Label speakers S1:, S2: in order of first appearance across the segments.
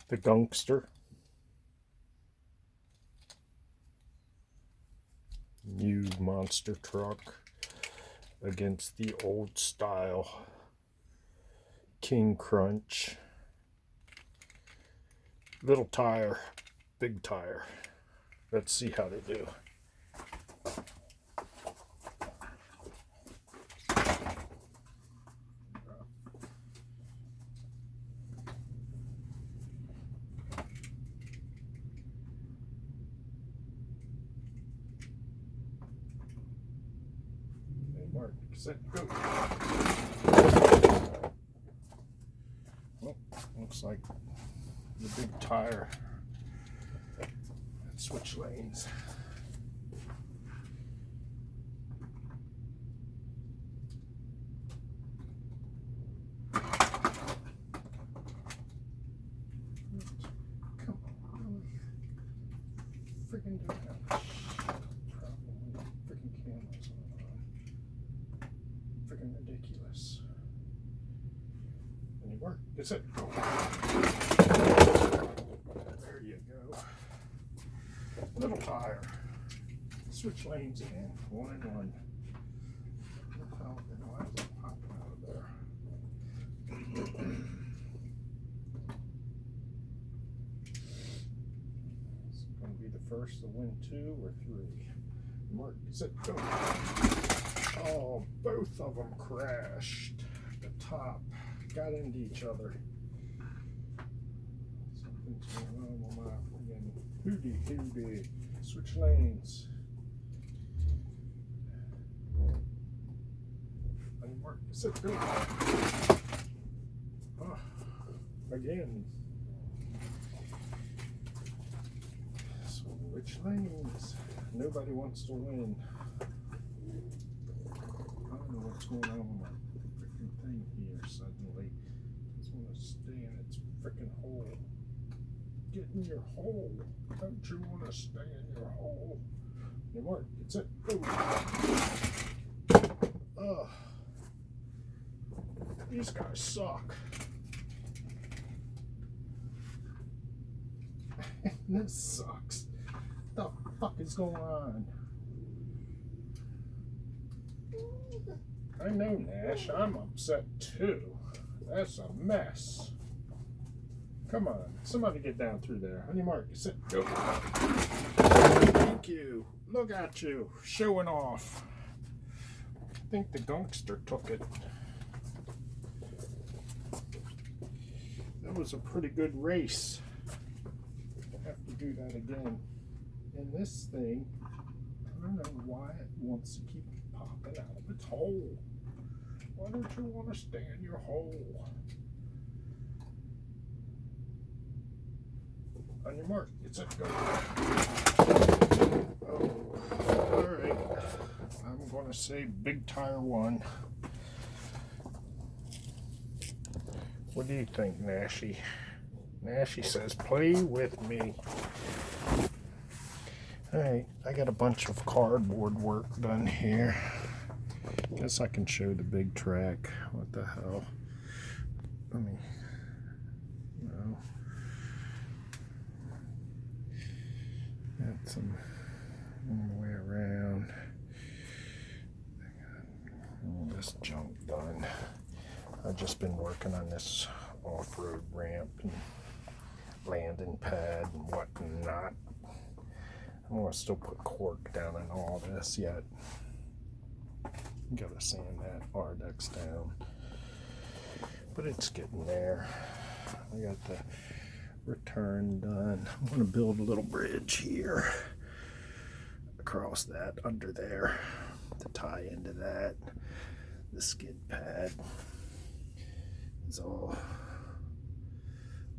S1: The Gunkster. New monster truck against the old style King Crunch. Little tire, big tire. Let's see how they do. Mark, set, go. Well, looks like the big tire. Let's switch lanes. Come on, freaking do that. Freaking cameras on. Freaking ridiculous. Any work? That's it. Go. There you go. Little tire. Switch lanes again. 1 and 1. Why is it popping out of there? It's going to be the first to win 2 or 3. Mark, sit, go. Oh, both of them crashed. The top got into each other. Something's going on with my friggin' hootie. Switch lanes. Mark, sit, go. Oh, again. Switch lanes. Nobody wants to win. I don't know what's going on with my freaking thing here suddenly. I just want to stay in its freaking hole. Get in your hole. Don't you want to stay in your hole? Hey, Mark, it's it. Go. Ugh. These guys suck. This sucks. What the fuck is going on? I know, Nash. I'm upset too. That's a mess. Come on. Somebody get down through there. Honey Mark, sit. Go. Thank you. Look at you. Showing off. I think the Gunkster took it. That was a pretty good race. I have to do that again. And this thing, I don't know why it wants to keep popping out of its hole. Why don't you want to stay in your hole? On your mark, it's a go. Oh, all right. I'm going to say big tire 1. What do you think, Nashy? Nashy says, play with me. Alright, I got a bunch of cardboard work done here. Guess I can show the big track. What the hell? Let me, no. Got some all the way around. I got all this junk done. I've just been working on this off-road ramp and landing pad and whatnot. I'm going to still put cork down in all this yet. Gotta sand that Ardex down. But it's getting there. I got the return done. I'm going to build a little bridge here across that under there to tie into that. The skid pad is all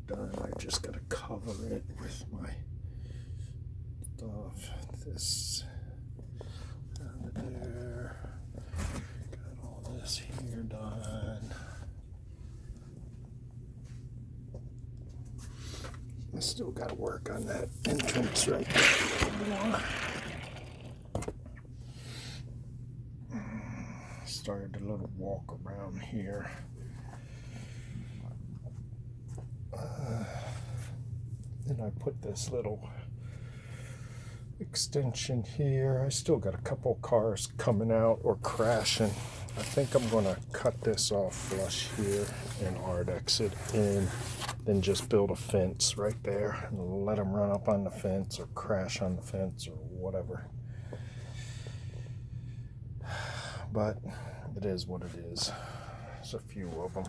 S1: done. I just got to cover it with my stuff. This out of there. Got all this here done. I still got to work on that entrance right there. Started a little walk around here. and I put this little extension here. I still got a couple cars coming out or crashing. I think I'm going to cut this off flush here and Ardex it in, then just build a fence right there and let them run up on the fence or crash on the fence or whatever. But it is what it is. There's a few of them.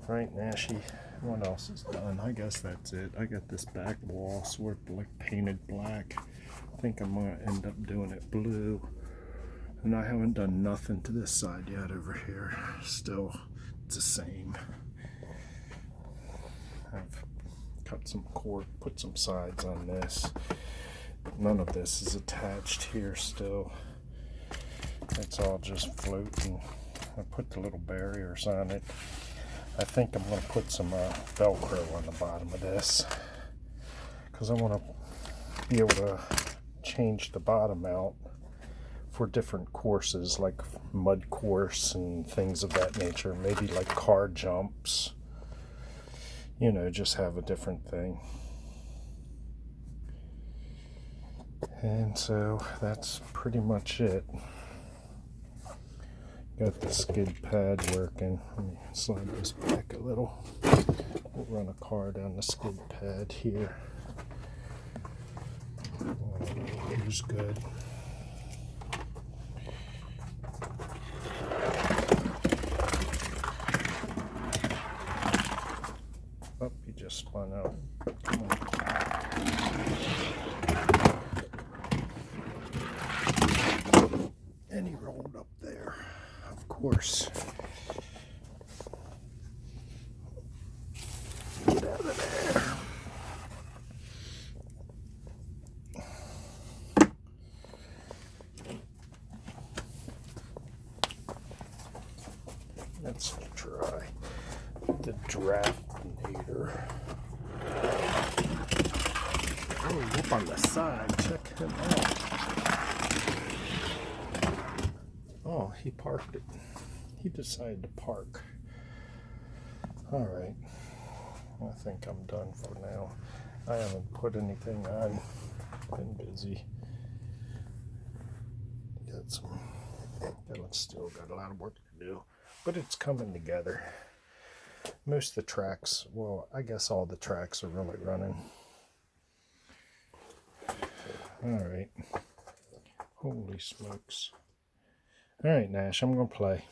S1: Right, Nashy, what else is done? I guess that's it. I got this back wall sort of like painted black. I think I'm going to end up doing it blue. And I haven't done nothing to this side yet over here. Still, it's the same. I've cut some cord, put some sides on this. None of this is attached here still. It's all just floating. I put the little barriers on it. I think I'm going to put some Velcro on the bottom of this because I want to be able to change the bottom out for different courses, like mud course and things of that nature. Maybe like car jumps, you know, just have a different thing. And so that's pretty much it. Got the skid pad working. Let me slide this back a little. We'll run a car down the skid pad here. Who's good? Oh, he just spun out. Come on. And he rolled up there. Of course. Get out of there. Let's try the Draftinator. Oh, up on the side. Check him out. Oh, he parked it. He decided to park. All right. I think I'm done for now. I haven't put anything on. Been busy. Still got a lot of work to do, but it's coming together. Most of the tracks, well, I guess all the tracks are really running. All right. Holy smokes. All right, Nash, I'm going to play.